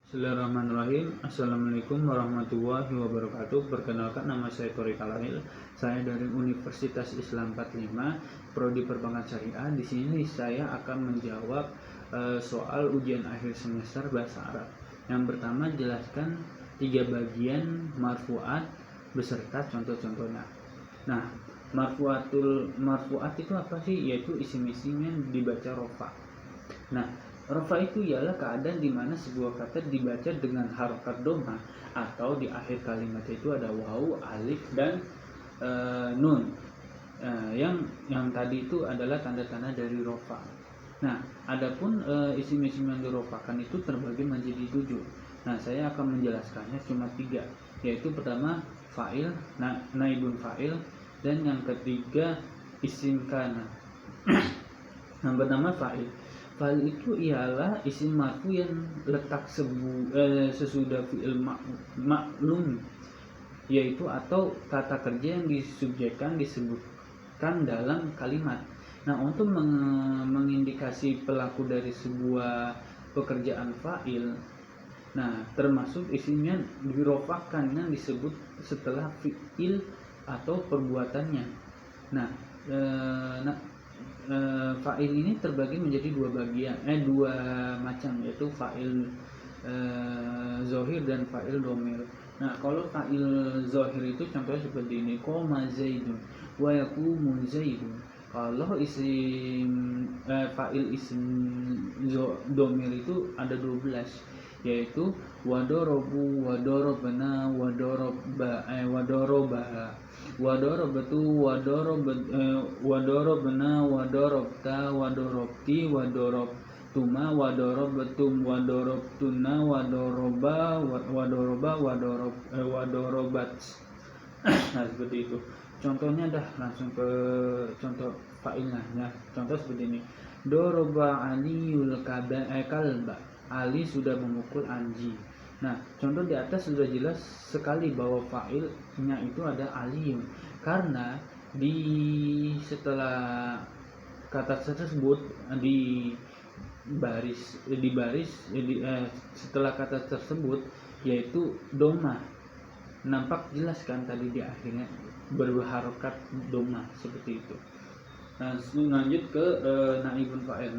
Bismillahirrahmanirrahim. Assalamualaikum warahmatullahi wabarakatuh. Perkenalkan, nama saya Thoriq Al-Ail. Saya dari Universitas Islam 45, Prodi Perbankan Syariah. Di sini saya akan menjawab soal ujian akhir semester bahasa Arab. Yang pertama, jelaskan 3 bagian marfu'at beserta contoh-contohnya. Nah, marfu'at itu apa sih? Yaitu isim-isim yang dibaca rofa. Nah, rofa itu ialah keadaan di mana sebuah kata dibaca dengan harokat doma atau di akhir kalimat itu ada wawu, alif, dan nun. Yang tadi itu adalah tanda-tanda dari rofa. Nah, adapun isim-isim yang dirofakan itu terbagi menjadi 7. Nah, saya akan menjelaskannya cuma 3, yaitu pertama fa'il, naibun fa'il, dan yang ketiga isim kana. Yang pertama fa'il. Fa'il itu ialah isim marfu yang letak sesudah fi'il maklum, yaitu atau kata kerja yang disebutkan dalam kalimat. Nah, untuk mengindikasi pelaku dari sebuah pekerjaan fa'il, nah termasuk isimnya dirofakan yang disebut setelah fi'il atau perbuatannya. Nah, fa'il ini terbagi menjadi dua macam, yaitu fa'il zohir dan fa'il domir. Nah, kalau fa'il zohir itu contohnya seperti ini: qoma zaidun wa yaqumu zaidun. Kalau fa'il isim domir itu ada 12, yaitu wadorobu, wadorobna, wadorobaha, wadorobatu, wadorobna, wadorobta, wadorobti, wadorobtuma, wadorobatum, wadorobtuna, wadorobat. Nah, seperti itu. Contohnya dah langsung ke contoh fa'ilnya. Nah, contoh seperti ini: doroba aliyul kalba. Ali sudah memukul anjing. Nah, contoh di atas sudah jelas sekali bahwa fa'ilnya itu ada aliyun, karena setelah kata tersebut setelah kata tersebut yaitu doma. Nampak jelas kan tadi di akhirnya berharokat doma seperti itu. Nah, lanjut ke naibun fa'il.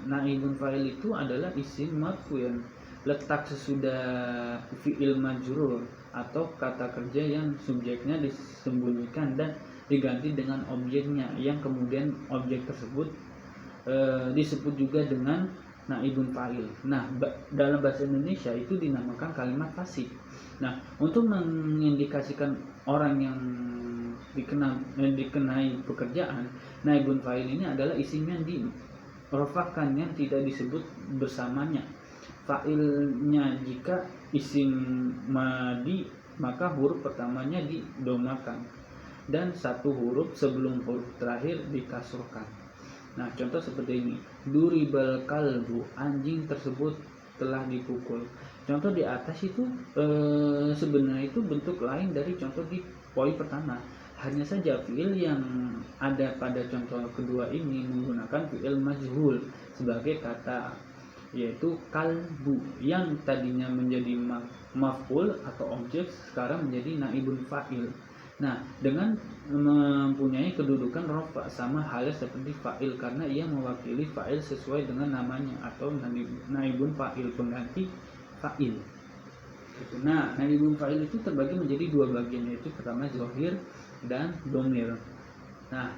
Naibun fa'il itu adalah isim marfu yang letak sesudah fi'il majrur atau kata kerja yang subjeknya disembunyikan dan diganti dengan objeknya, yang kemudian objek tersebut disebut juga dengan naibun fa'il. Nah, dalam bahasa Indonesia itu dinamakan kalimat fasih. Nah, untuk mengindikasikan orang yang dikenai pekerjaan, naibun fa'il ini adalah isim yang dirofakan yang tidak disebut bersamanya. Fa'ilnya jika isim madi, maka huruf pertamanya didomakan dan satu huruf sebelum huruf terakhir dikasrohkan. Nah, contoh seperti ini: duribal kalbu, anjing tersebut telah dipukul. Contoh di atas itu sebenarnya itu bentuk lain dari contoh di poin pertama. Hanya saja fi'il yang ada pada contoh kedua ini menggunakan fi'il majhul sebagai kata, yaitu kalbu, yang tadinya menjadi maf'ul atau objek sekarang menjadi naibun fa'il. Nah, dengan mempunyai kedudukan rofa, sama halnya seperti fa'il karena ia mewakili fa'il sesuai dengan namanya, atau naibun fa'il, pengganti fa'il. Nah, naibun fa'il itu terbagi menjadi 2 bagian, yaitu pertama zohir dan domir. Nah,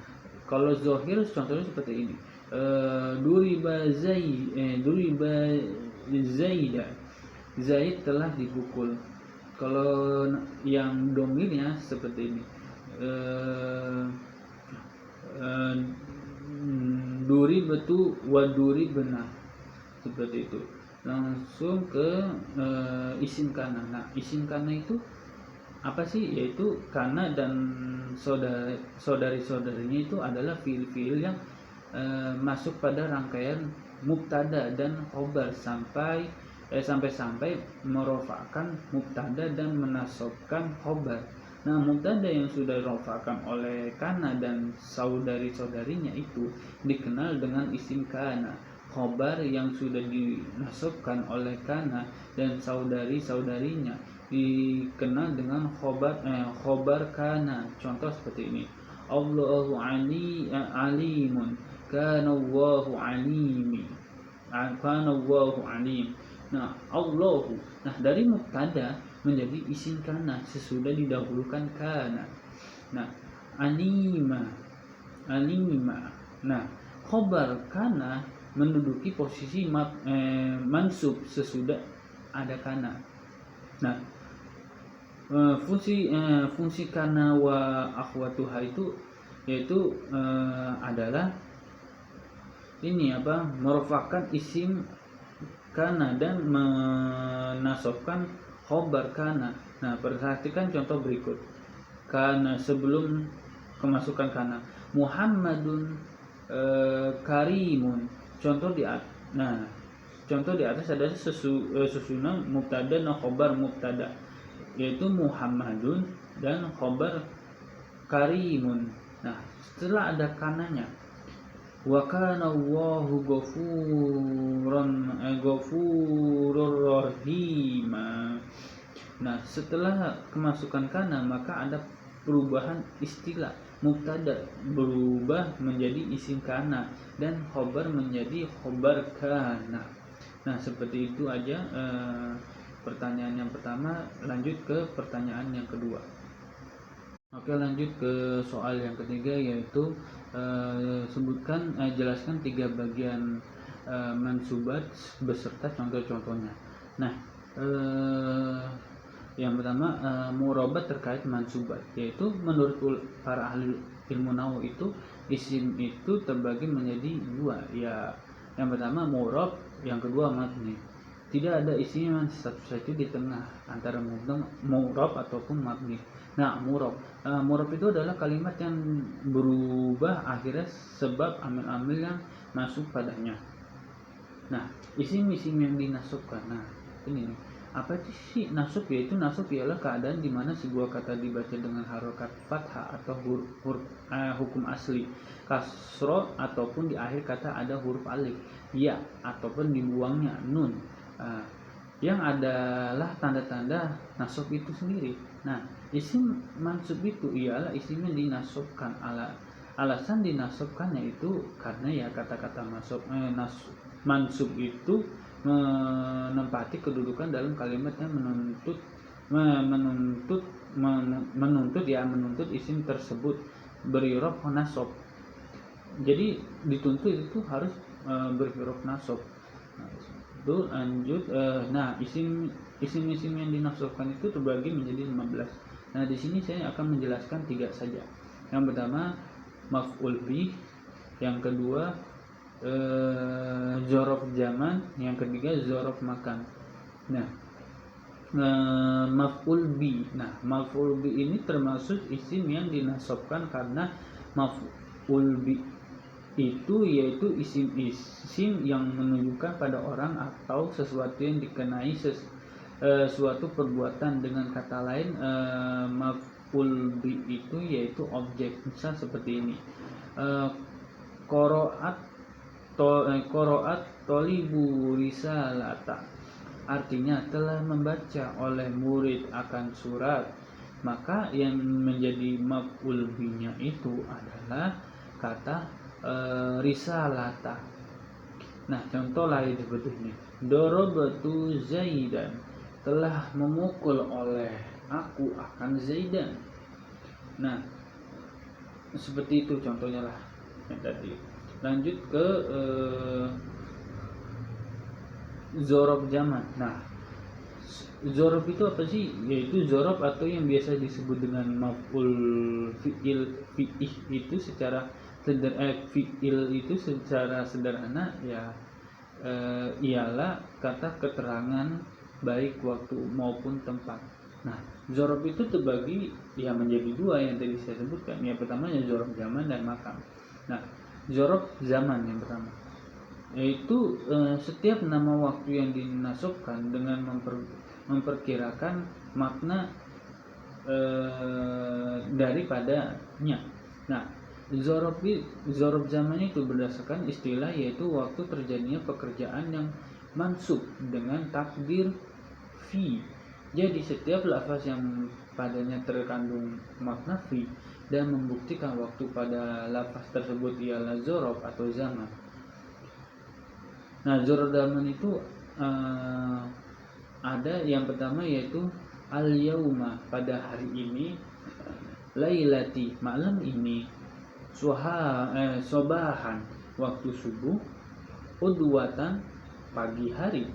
kalau zohir contohnya seperti ini: duriba zaida, Zaid telah dipukul. Kalau yang domirnya seperti ini: duribatu wa duribna, seperti itu. Langsung ke isim kana. Nah, isim kana itu apa sih? Yaitu kana dan saudari-saudarinya itu adalah fiil-fiil yang masuk pada rangkaian mubtada dan khobar sampai merofakkan mubtada dan menasobkan khobar. Nah, mubtada yang sudah dirofakan oleh kana dan saudari-saudarinya itu dikenal dengan isim kana. khobar yang sudah dinasabkan oleh kana dan saudari-saudarinya dikenal dengan khobar kana. Contoh seperti ini. Allahu alimun kana Allahu alimi. Kana Allahu alim. Nah, Allahu. Nah, dari mubtada menjadi isim kana sesudah didahulukan kana. Nah, alima. Nah, khobar kana menduduki posisi mansub sesudah ada kana. Nah, fungsi kana wa akhwatuha itu yaitu adalah ini merofakkan isim kana dan menasabkan khobar kana. Nah, perhatikan contoh berikut. Kana sebelum kemasukan kana. Muhammadun karimun. Contoh di atas ada susunan mubtada dan khobar mubtada, yaitu Muhammadun dan khobar karimun. Nah, setelah ada kananya, wa kana Allahu ghafurur rahim. Nah, setelah kemasukan kana maka ada perubahan istilah. Mubtada berubah menjadi isim kana dan khobar menjadi khobar kana. Nah, seperti itu aja pertanyaan yang pertama. Lanjut ke pertanyaan yang kedua. Oke, lanjut ke soal yang ketiga, yaitu jelaskan 3 bagian mansubat beserta contoh-contohnya. Nah, yang pertama murobat terkait mansubat, yaitu menurut para ahli ilmu nahwu itu isim itu terbagi menjadi 2, ya. Yang pertama murob, yang kedua mabni. Tidak ada isim yang satu saja di tengah antara murob ataupun mabni. Nah, murob itu adalah kalimat yang berubah akhirnya sebab amil-amil yang masuk padanya. Nah, isim-isim yang dinasabkan. Nah, ini apa sih nasab? Yaitu nasab ialah keadaan di mana sebuah kata dibaca dengan harokat fathah atau hukum asli kasro, ataupun di akhir kata ada huruf alif, ya, ataupun dibuangnya nun, yang adalah tanda-tanda nasab itu sendiri. Nah, isim mansub itu ialah isim yang dinasabkan. Alasan dinasabkannya itu karena ya kata-kata mansub itu menempati kedudukan dalam kalimat yang menuntut isim tersebut berirob nasab. Jadi dituntut itu harus berirob nasab. Itu lanjut. Nah, isim-isim yang dinasabkan itu terbagi menjadi 15. Nah, di sini saya akan menjelaskan 3 saja. Yang pertama maf'ul bih, yang kedua zorof zaman, yang ketiga zorof makan. Nah, maf'ul bi. Nah, maf'ul bi ini termasuk isim yang dinasabkan karena maf'ul bi itu yaitu isim yang menunjukkan pada orang atau sesuatu yang dikenai suatu perbuatan. Dengan kata lain, maf'ul bi itu yaitu objek. Misal seperti ini. Qoro'at tolibu risalata, artinya telah membaca oleh murid akan surat. Maka yang menjadi maf'ul binya itu adalah kata risalata. Nah, contoh lain seperti ini. Dorobatu Zaidan, telah memukul oleh aku akan Zaidan. Nah, seperti itu contohnya lah yang tadi. Lanjut ke zorof zaman. Nah, zorof itu apa sih? Yaitu zorof atau yang biasa disebut dengan maf'ul fi'il itu secara fi'il itu secara sederhana ya ialah kata keterangan baik waktu maupun tempat. Nah, zorof itu terbagi ya menjadi 2 yang tadi saya sebutkan. Yang pertama ya zorof zaman dan makam. Nah, zorof zaman yang pertama yaitu setiap nama waktu yang dinasabkan dengan memperkirakan makna daripadanya. Nah, Zorob zaman itu berdasarkan istilah, yaitu waktu terjadinya pekerjaan yang mansub dengan takdir fi. Jadi setiap lafaz yang padanya terkandung makna fi dan membuktikan waktu pada lafaz tersebut ialah zorob atau zaman. Nah, zorob zaman itu ada yang pertama yaitu al-yauma, pada hari ini, lailati, malam ini, sobahan, waktu subuh, udwatan, pagi hari,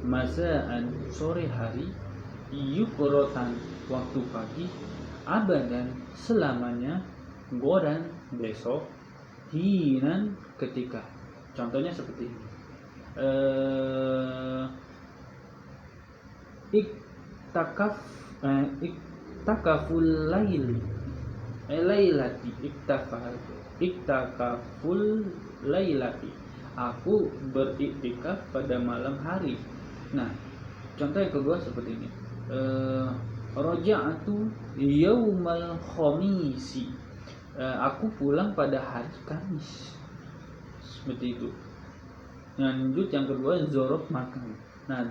masaan, sore hari, yukrotan, waktu pagi, abadan, selamanya, godan, besok, hinan, ketika. Contohnya seperti ini. Iktakaful laili, lailati, iktakaful lailati, aku beriktikaf pada malam hari. Nah, contoh yang kedua seperti ini. Roja'atu yaumal khomisi, aku pulang pada hari Kamis. Seperti itu. Lanjut yang kedua, zorob makan. Nah,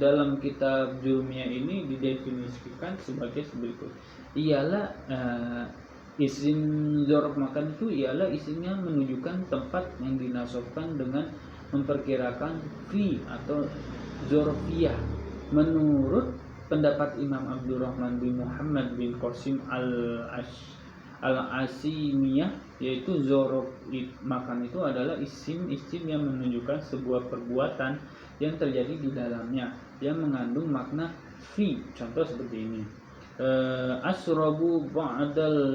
dalam kitab Jurumiyah ini didefinisikan sebagai berikut. Ialah isim zorob makan itu ialah isimnya menunjukkan tempat yang dinasabkan dengan memperkirakan fi atau zorofiyah. Menurut pendapat Imam Abdurrahman bin Muhammad bin Qasim al-Asimiyah, yaitu zorob makan itu adalah isim yang menunjukkan sebuah perbuatan yang terjadi di dalamnya yang mengandung makna fi. Contoh seperti ini. Asrobu ba'dal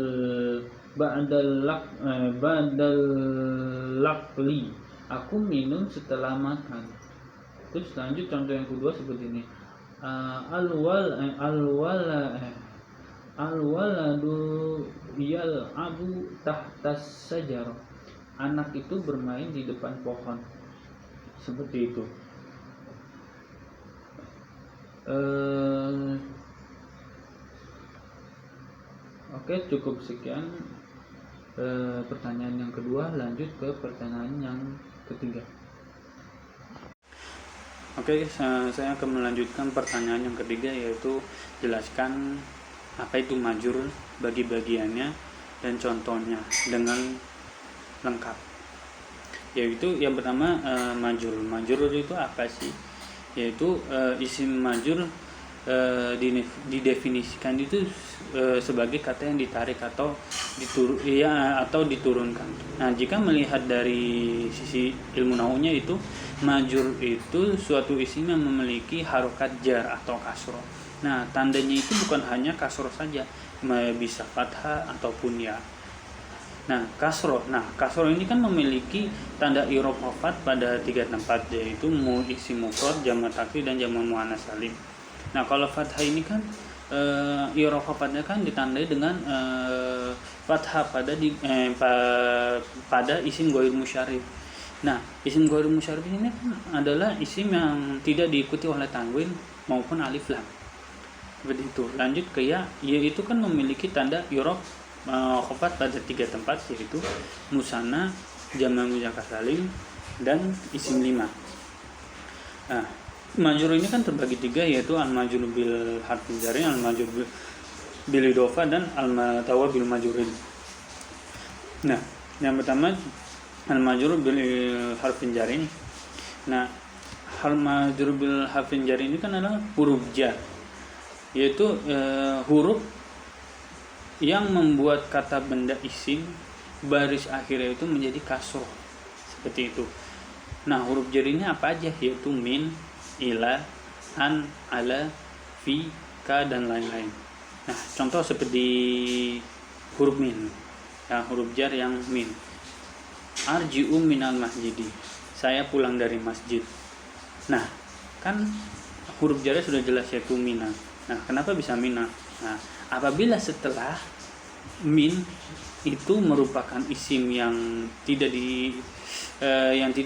lakli, aku minum setelah makan. Terus lanjut contoh yang kedua seperti ini. Alwaladu yal'abu tahtas sajarah, anak itu bermain di depan pohon. Seperti itu. Oke, cukup sekian pertanyaan yang kedua. Lanjut ke pertanyaan yang ketiga. Oke, saya akan melanjutkan pertanyaan yang ketiga, yaitu jelaskan apa itu majrur, bagi-bagiannya dan contohnya dengan lengkap. Yaitu yang pertama, majrur. Majrur itu apa sih? Yaitu isim majrur didefinisikan itu sebagai kata yang ditarik atau diturunkan. Nah, jika melihat dari sisi ilmu nahwunya, itu majrur itu suatu isim yang memiliki harokat jar atau kasroh. Nah, tandanya itu bukan hanya kasroh saja, bisa fathah ataupun ya. Nah, kasroh ini kan memiliki tanda i'rab khafat pada 3 tempat, yaitu isim mufrad, jamak taksir dan jamak muannas salim. Nah, kalau fathah ini kan i'rab khafatnya kan ditandai dengan fathah pada isim ghair musyarrif. Nah, isim ghair musyarrif ini kan adalah isim yang tidak diikuti oleh tanwin maupun alif lam. Seperti itu. Lanjut ke ya itu kan memiliki tanda i'rab khafat pada 3 tempat, yaitu musanna, jamak muzakkar salim dan isim 5. Nah, majrur ini kan terbagi 3, yaitu al-majrur bil harfin jarin, al-majrur bil idhofah dan al-matawa bil majrurin. Nah, yang pertama al-majrur bil harfin jarin. Nah, al-majrur bil harfin jarin ini kan adalah huruf jar, yaitu huruf yang membuat kata benda isim baris akhirnya itu menjadi kasroh. Seperti itu. Nah, huruf jar ini apa aja? Yaitu min, ila, an, ala, fi, ka dan lain-lain. Nah, contoh seperti huruf min. Ya, huruf jar yang min. Arji'u minal masjidi, saya pulang dari masjid. Nah, kan huruf jarnya sudah jelas, yaitu mina. Nah, kenapa bisa mina? Nah, apabila setelah min itu merupakan isim yang tidak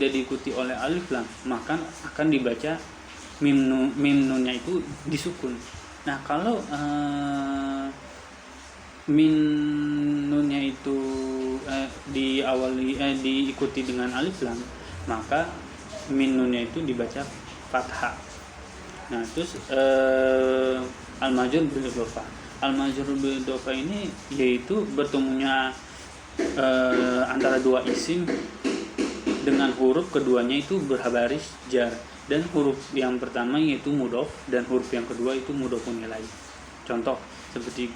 diikuti oleh alif lam, maka akan dibaca mim nunnya itu disukun. Nah, kalau min nunnya itu diikuti dengan alif lam, maka min nunnya itu dibaca fathah. Nah, terus al-majrur bil idhofah. Al-majrur bil idhofah ini yaitu bertemunya antara dua isim dengan huruf keduanya itu berbaris jar, dan huruf yang pertama yaitu mudhof dan huruf yang kedua itu mudhofun ilaih. Contoh seperti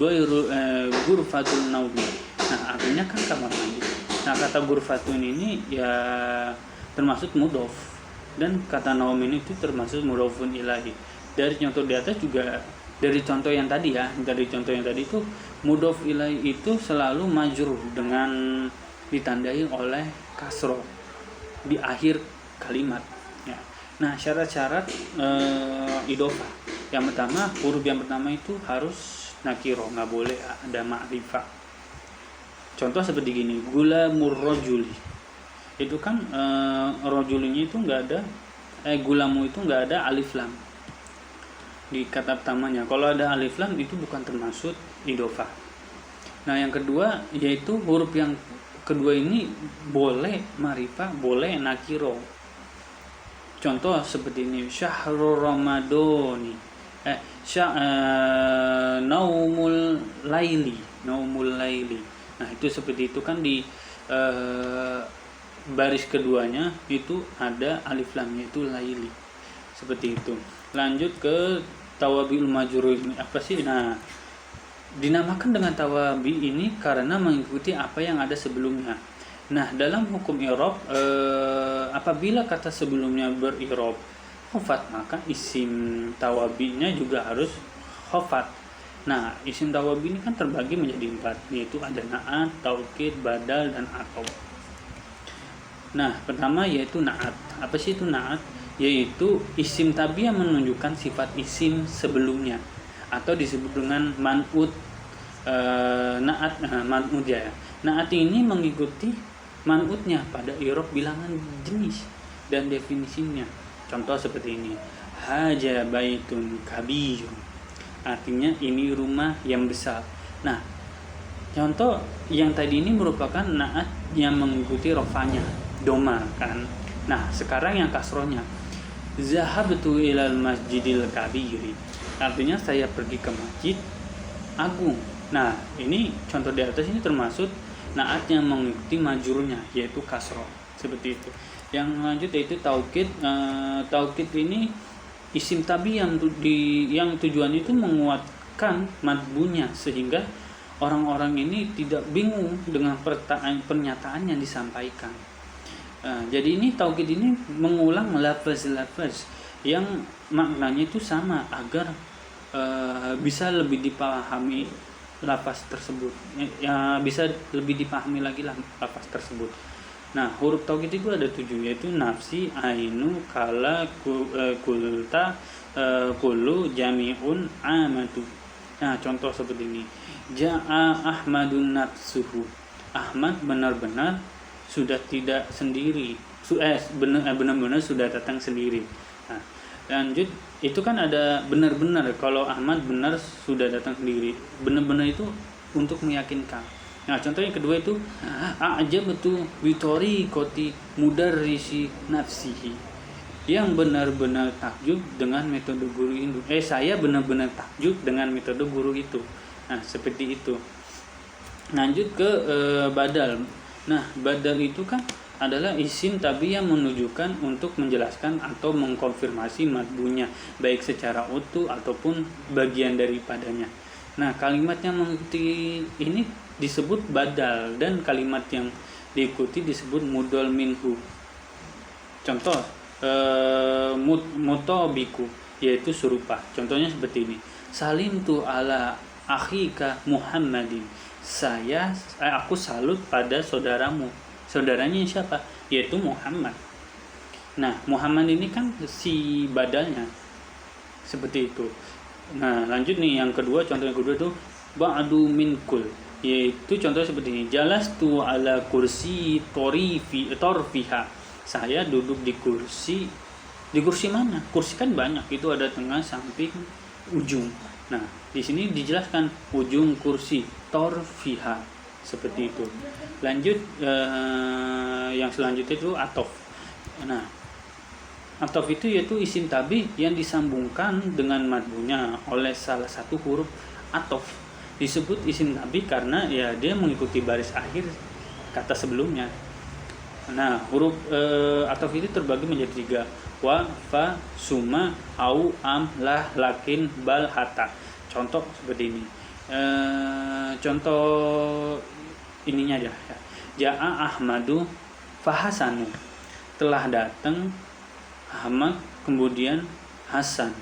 ghurfatul naumi. Nah, artinya kan kamar mandi. Nah, kata ghurfatun ini ya termasuk mudhof, dan kata naum ini itu termasuk mudhofun ilaih. Dari contoh di atas juga, dari contoh yang tadi itu mudhof ilaih itu selalu majrur dengan ditandai oleh kasroh di akhir kalimat ya. Nah, syarat-syarat idhofah, yang pertama huruf yang pertama itu harus nakiro, nggak boleh ada ma'rifah. Contoh seperti gini, gulamur rojuli, itu kan rojulinya itu nggak ada gulamu itu nggak ada alif lam di kata pertamanya. Kalau ada alif lam itu bukan termasuk idhofah. Nah, yang kedua yaitu huruf yang kedua ini boleh ma'rifah, boleh nakiro. Contoh seperti ini, syahrul ramadhani, naumul laili. Nah, itu seperti itu kan di baris keduanya itu ada alif lamnya itu laili. Seperti itu. Lanjut ke tawabiul majrur ini apa sih? Nah, dinamakan dengan tawabi ini karena mengikuti apa yang ada sebelumnya. Nah, dalam hukum i'rab apabila kata sebelumnya ber-i'rab khafat, maka isim tawabinya juga harus khafat. Nah, isim tawabi ini kan terbagi menjadi 4, yaitu ada na'at, taukid, badal, dan atau. Nah, pertama yaitu na'at. Apa sih itu na'at? Yaitu isim tabi yang menunjukkan sifat isim sebelumnya, atau disebut dengan man'ut. Na'at man'ut ya. Na'at ini mengikuti man'utnya pada i'rab bilangan jenis dan definisinya. Contoh seperti ini, haja baitun kabirun, artinya ini rumah yang besar. Nah, contoh yang tadi ini merupakan na'at yang mengikuti rofanya, doma kan. Nah, sekarang yang kasrohnya, zahabtu ilal masjidil kabiri, artinya saya pergi ke masjid agung. Nah, ini contoh di atas ini termasuk naat yang mengikuti majrurnya, yaitu kasroh. Seperti itu. Yang lanjut yaitu taukid. Taukid ini isim tabi yang tujuan itu menguatkan madbunya, sehingga orang-orang ini tidak bingung dengan pernyataan yang disampaikan. Jadi ini taukid ini mengulang lafaz-lafaz yang maknanya itu sama agar bisa lebih dipahami lafaz tersebut, ya bisa lebih dipahami lagi lafaz tersebut. Nah, huruf taukid itu ada 7, yaitu nafsi, ainu, kala, kulta, kulu, jami'un, amatu. Nah, contoh seperti ini, ja'a ahmadun nafsuhu, Ahmad benar-benar sudah tidak sendiri, benar-benar sudah datang sendiri. Nah, lanjut, itu kan ada benar-benar. Kalau Ahmad benar sudah datang sendiri, benar-benar itu untuk meyakinkan. Nah, contoh yang kedua itu a'jabtu bitori koti mudarrisi nafsihi, yang benar-benar takjub dengan metode guru itu. Saya benar-benar takjub dengan metode guru itu. Nah, seperti itu. Lanjut ke badal. Nah, badal itu kan adalah isim tabi yang menunjukkan untuk menjelaskan atau mengkonfirmasi madbunya, baik secara utuh ataupun bagian daripadanya. Nah, kalimat yang mengikuti ini disebut badal, dan kalimat yang diikuti disebut mudhal minhu. Contoh mutobiku, yaitu serupa. Contohnya seperti ini, salimtu ala akhika Muhammadin, aku salut pada saudaramu. Saudaranya siapa? Yaitu Muhammad. Nah, Muhammad ini kan si badalnya. Seperti itu. Nah, lanjut nih yang kedua, contoh yang kedua itu ba'du minkul, yaitu contoh seperti ini, jalastu ala kursi torfiha, saya duduk di kursi mana? Kursi kan banyak, itu ada tengah, samping, ujung. Nah, di sini dijelaskan ujung kursi torfiha, seperti itu. Lanjut yang selanjutnya itu atof. Nah, atof itu yaitu isim tabi yang disambungkan dengan madbunya oleh salah satu huruf atof. Disebut isim tabi karena ya dia mengikuti baris akhir kata sebelumnya. Nah, huruf atof itu terbagi menjadi 3. Wa, fa, suma, au, am, lah, lakin, bal, hatta. Contoh seperti ini. Contoh ininya aja ya. Ja'a Ahmadu fahasanu. Telah datang Ahmad kemudian Hasan.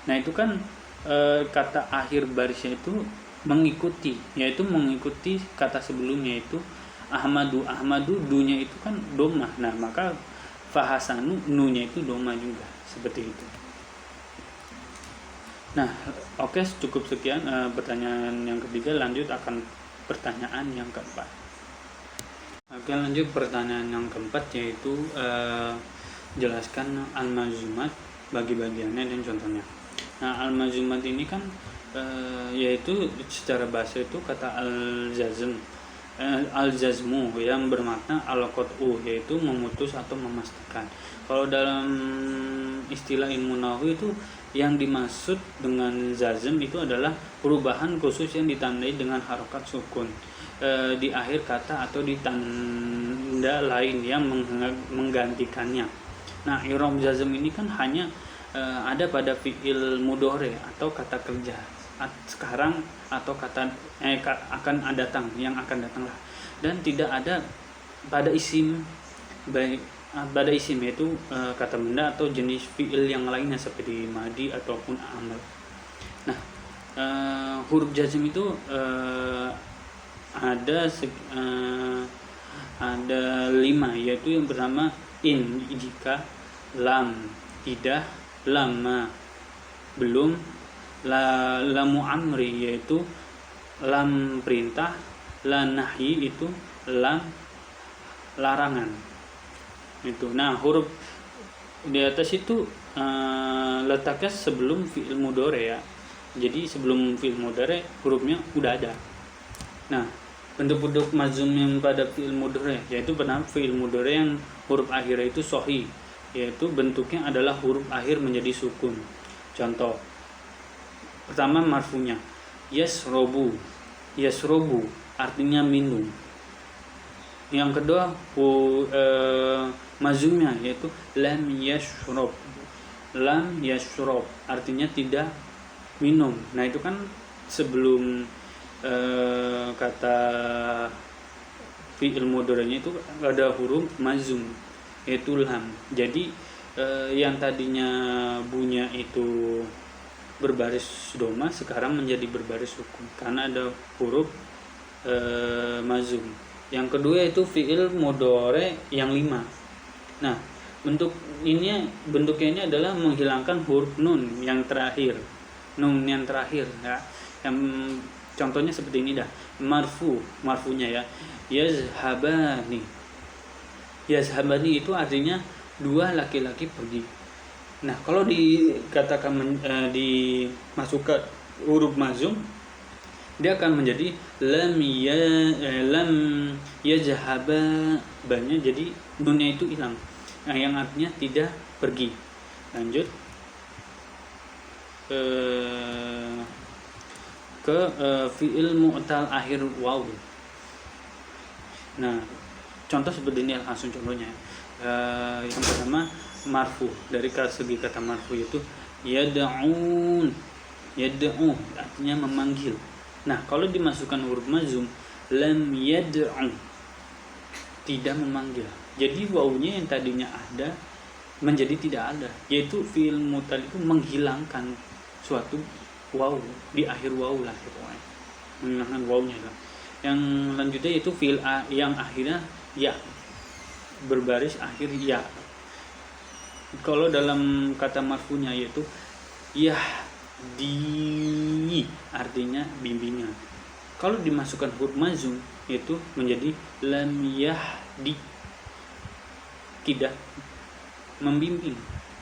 Nah, itu kan kata akhir barisnya itu mengikuti, yaitu mengikuti kata sebelumnya itu Ahmadu. Ahmadu dunya itu kan domah. Nah, maka fahasanu nunya itu domah juga, seperti itu. Nah, oke, cukup sekian pertanyaan yang ketiga. Lanjut akan pertanyaan yang keempat. Oke, lanjut pertanyaan yang keempat, yaitu jelaskan al-mazumat, bagi bagiannya dan contohnya. Nah, al-mazumat ini kan yaitu secara bahasa itu kata al-jazm, al-jazmu yang bermakna al-qat'u, yaitu memutus atau memastikan. Kalau dalam istilah ilmu nahwu itu yang dimaksud dengan jazm itu adalah perubahan khusus yang ditandai dengan harokat sukun di akhir kata atau di tanda lain yang menggantikannya. Nah, i'rab jazm ini kan hanya ada pada fi'il mudhari atau kata kerja sekarang atau kata akan datang, yang akan datang lah, dan tidak ada pada isim, baik pada isim yaitu kata benda atau jenis fi'il yang lainnya seperti madi ataupun amal. Nah, huruf jazm itu ada 5, yaitu yang pertama in jika, lam tidak, lama belum, lamu amri yaitu lam perintah, la nahyi itu lam larangan. Itu. Nah, huruf di atas itu letaknya sebelum fi'il mudhari ya. Jadi sebelum fi'il mudhari hurufnya udah ada. Nah, bentuk-bentuk mazum yang pada fi'il mudhari yaitu pada fi'il mudhari yang huruf akhirnya itu sahih, yaitu bentuknya adalah huruf akhir menjadi sukun. Contoh pertama marfunya yasrobu, yasrobu artinya minum. Yang kedua mazumnya yaitu lam yashrob, lam yashrob artinya tidak minum. Nah, itu kan sebelum kata fi'il mudhari'nya itu ada huruf mazum yaitu lam. Jadi yang tadinya bunyi itu berbaris doma sekarang menjadi berbaris sukun karena ada huruf mazum. Yang kedua itu fi'il mudhari yang 5. Nah, bentuknya ini adalah menghilangkan huruf nun yang terakhir. Nun yang terakhir ya. Yang contohnya seperti ini dah. Marfunya ya. Yazhabani. Yazhabani itu artinya 2 laki-laki pergi. Nah, kalau dikatakan dimasukkan huruf mazum, dia akan menjadi lam yazhaba, banyak jadi nunnya itu hilang. Nah, yang artinya tidak pergi. Lanjut ke fi'il mu'tal akhir waw. Nah, contoh seperti ini langsung contohnya. Yang pertama marfu, dari segi kata marfu itu yad'un, yad'u artinya memanggil. Nah, kalau dimasukkan huruf mazum lam yad'u, tidak memanggil. Jadi wawunya yang tadinya ada menjadi tidak ada, yaitu fi'il mu'tal itu menghilangkan suatu waw di akhir waw lah pokoknya, menghilangkan wawnya lah. Yang lanjutnya itu fi'il yang akhirnya ya, berbaris akhir ya. Kalau dalam kata marfunya yaitu yahdi artinya bimbingan. Kalau dimasukkan huruf mazum itu menjadi lam yahdi, tidak membimbing,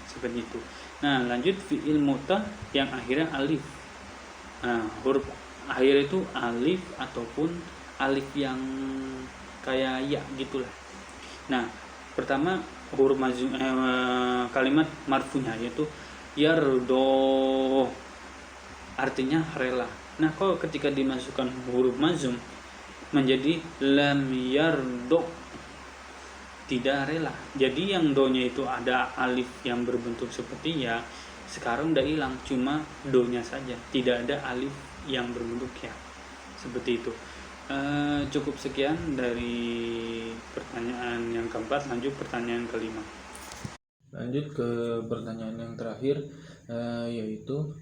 seperti itu. Nah, lanjut fi'il mu'tal yang akhirnya alif. Nah, huruf akhir itu alif ataupun alif yang kayak ya gitulah. Nah, pertama huruf mazum kalimat marfunya yaitu yardo, artinya rela. Nah, kalau ketika dimasukkan huruf mazum menjadi lam yardo, tidak rela. Jadi yang do-nya itu ada alif yang berbentuk seperti ya, sekarang udah hilang, cuma do-nya saja, tidak ada alif yang berbentuk ya. Seperti itu. Cukup sekian dari pertanyaan yang keempat, lanjut pertanyaan kelima. Lanjut ke pertanyaan yang terakhir, yaitu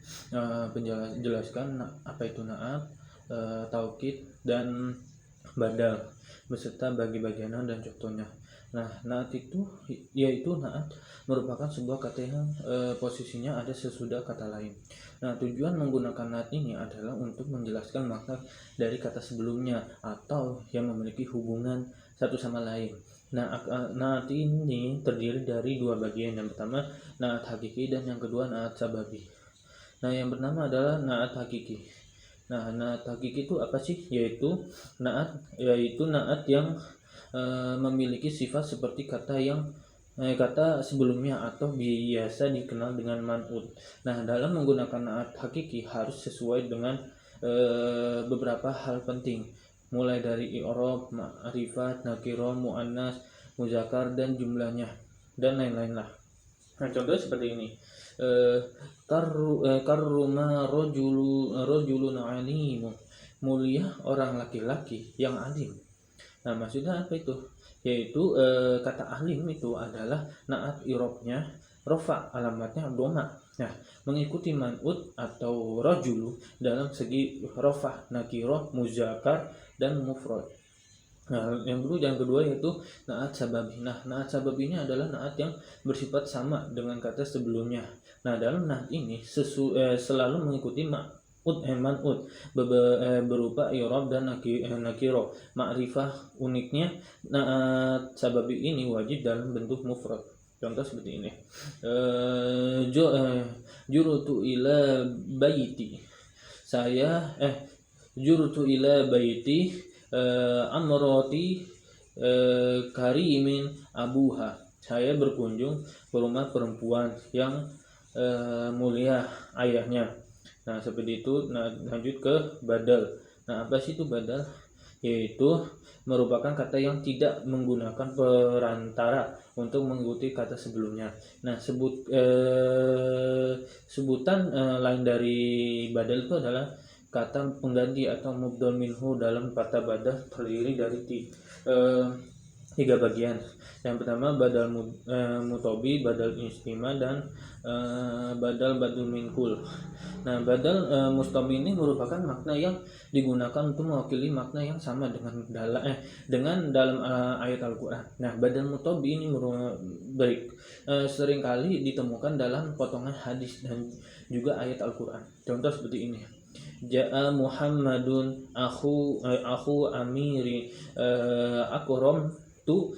jelaskan apa itu na'at, taukid, dan badal beserta bagi-bagian dan contohnya. Nah, na'at itu yaitu na'at merupakan sebuah kata yang posisinya ada sesudah kata lain. Nah, tujuan menggunakan na'at ini adalah untuk menjelaskan makna dari kata sebelumnya atau yang memiliki hubungan satu sama lain. Nah, na'at ini terdiri dari dua bagian. Yang pertama na'at hakiki dan yang kedua na'at sababi. Nah, yang pertama adalah na'at hakiki. Nah, na'at hakiki itu apa sih? Yaitu na'at yang memiliki sifat seperti kata sebelumnya atau biasa dikenal dengan man'ut. Nah, dalam menggunakan na'at hakiki harus sesuai dengan beberapa hal penting, mulai dari i'rab, ma'rifat, nakirah, muannas, muzakkar, dan jumlahnya dan lain-lain lah. Nah, contoh seperti ini. Karruma rajulun alim, mulia orang laki-laki yang alim. Nah, maksudnya apa itu? Yaitu kata alim itu adalah na'at i'rabnya rofa, alamatnya doma. Nah, mengikuti man'ut atau rajulu dalam segi rofa, nakirah, muzakkar, dan mufrad. Nah, yang kedua yaitu na'at sababi. Nah, na'at sababi ini adalah na'at yang bersifat sama dengan kata sebelumnya. Nah, dalam na'at ini selalu mengikuti man'ut berupa i'rab dan nakirah, ma'rifah. Uniknya na'at sababi ini wajib dalam bentuk mufrad. Contoh seperti ini. Jurutu ila baiti. Jurutu ila baiti amroti karimin abuha. Saya berkunjung ke rumah perempuan yang mulia ayahnya. Nah, seperti itu. Nah, lanjut ke badal. Nah, apa sih itu badal? Yaitu merupakan kata yang tidak menggunakan perantara untuk mengikuti kata sebelumnya. Nah, sebutan lain dari badal itu adalah kata pengganti atau mubdal minhu. Dalam kata badal terdiri dari tiga bagian. Yang pertama badal mutobi, badal istima, dan badal badul minkul. Nah, badal mustobi ini merupakan makna yang digunakan untuk mewakili makna yang sama dengan dalam ayat Al-Quran. Nah, badal mutobi ini seringkali ditemukan dalam potongan hadis dan juga ayat Al-Quran. Contoh seperti ini. Ja'a Muhammadun aku amiri akram tu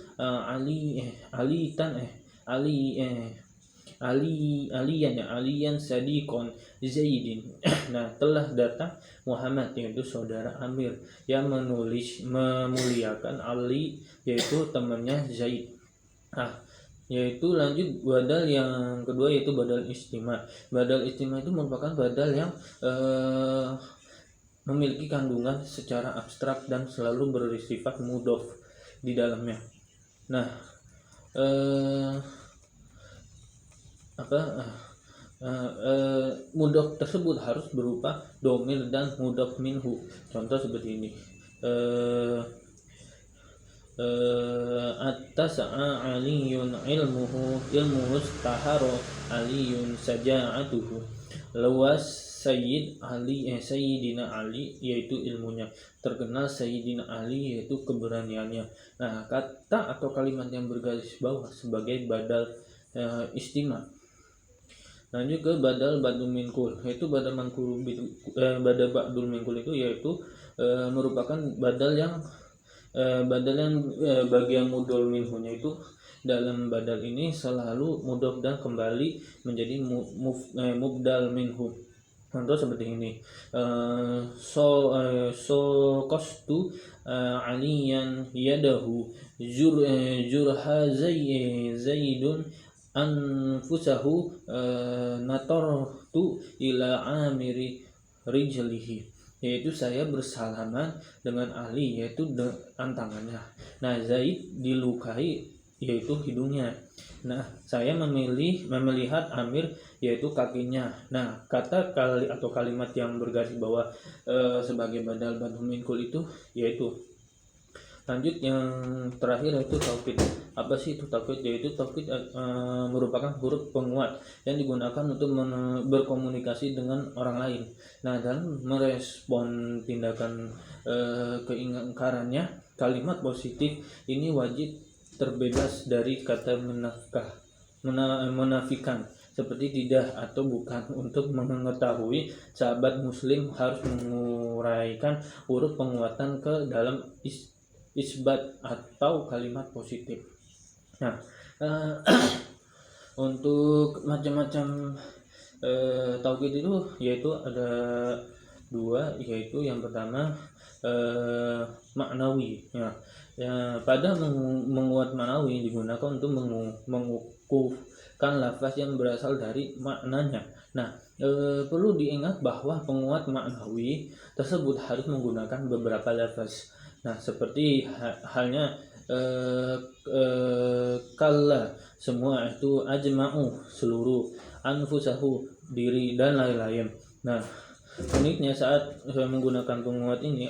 aliyan sadiqon Zaidin. Nah, telah datang Muhammad, yaitu saudara Amir, yang memuliakan Ali, yaitu temannya Zaid. Nah, yaitu lanjut badal yang kedua yaitu badal istima. Badal istima itu merupakan badal yang memiliki kandungan secara abstrak dan selalu bersifat mudhof di dalamnya. Nah, mudhof tersebut harus berupa domir dan mudhof minhu. Contoh seperti ini. Attasa'a aliyun ilmuhu staharo aliyun saja'atuhu. Luas Sayyidina Ali, yaitu ilmunya. Terkenal Sayyidina Ali, yaitu keberaniannya. Nah, kata atau kalimat yang bergaris bawah sebagai badal istima. Lanjut ke badal badul minkul, yaitu badal badul minkul itu yaitu merupakan badal yang bagian mudhol minhunya itu dalam badal ini selalu mudhof dan kembali menjadi mubdal minhu. Contoh seperti ini, so kostu aliyan yadahu jurha zaidun anfusahu natortu ila amiri rijlihi, yaitu saya bersalaman dengan Ali, yaitu dengan tangannya. Nah, Zaid dilukai, yaitu hidungnya. Nah, saya melihat Amir, yaitu kakinya. Nah, kata atau kalimat yang bergaris bawah sebagai badal badhumingkul itu, yaitu lanjut yang terakhir yaitu taukid. Apa sih itu taukid? Yaitu taukid merupakan huruf penguat yang digunakan untuk berkomunikasi dengan orang lain. Nah, dalam merespon tindakan keingkarannya, kalimat positif ini wajib terbebas dari kata menafikan seperti tidak atau bukan. Untuk mengetahui, sahabat muslim harus menguraikan huruf penguatan ke dalam isbat atau kalimat positif. Nah, untuk macam-macam taukid itu yaitu ada dua, yaitu yang pertama maknawi. Pada menguat maknawi digunakan untuk mengukuhkan lafaz yang berasal dari maknanya. Nah, perlu diingat bahwa penguat maknawi tersebut harus menggunakan beberapa lafaz. Nah, seperti halnya kalla, semua itu, ajma'u, seluruh, anfusahu, diri, dan lain-lain. Nah, uniknya saat menggunakan penguat ini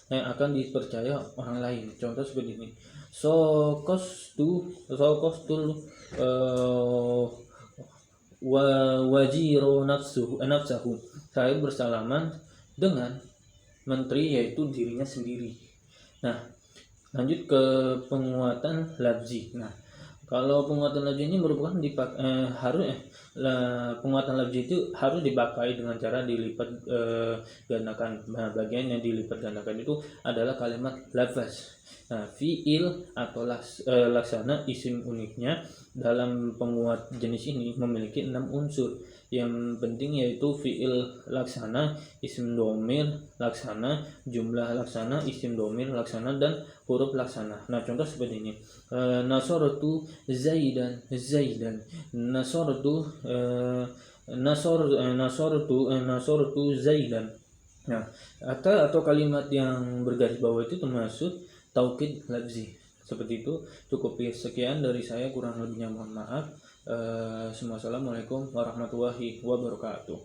akan dipercaya orang lain. Contoh seperti ini, sokostul wajiro nafsahu, saya bersalaman dengan menteri, yaitu dirinya sendiri. Nah, lanjut ke penguatan lafzi. Nah, kalau penguatan lafzi ini merupakan penguatan lafzi itu harus dipakai dengan cara dilipat gandakan. Nah, bagian yang dilipat gandakan itu adalah kalimat lafaz. Nah, fiil atau laksana isim uniknya dalam penguat jenis ini memiliki 6 unsur. Yang penting yaitu fiil laksana, isim domir laksana, jumlah laksana, isim domir laksana, dan huruf laksana. Nah, contoh seperti ini, nasortu zaidan, nasortu zaidan. Nah, atau kalimat yang bergaris bawah itu termasuk taukid lafzi. Seperti itu. Cukup sekian dari saya, kurang lebihnya mohon maaf. Assalamualaikum warahmatullahi wabarakatuh.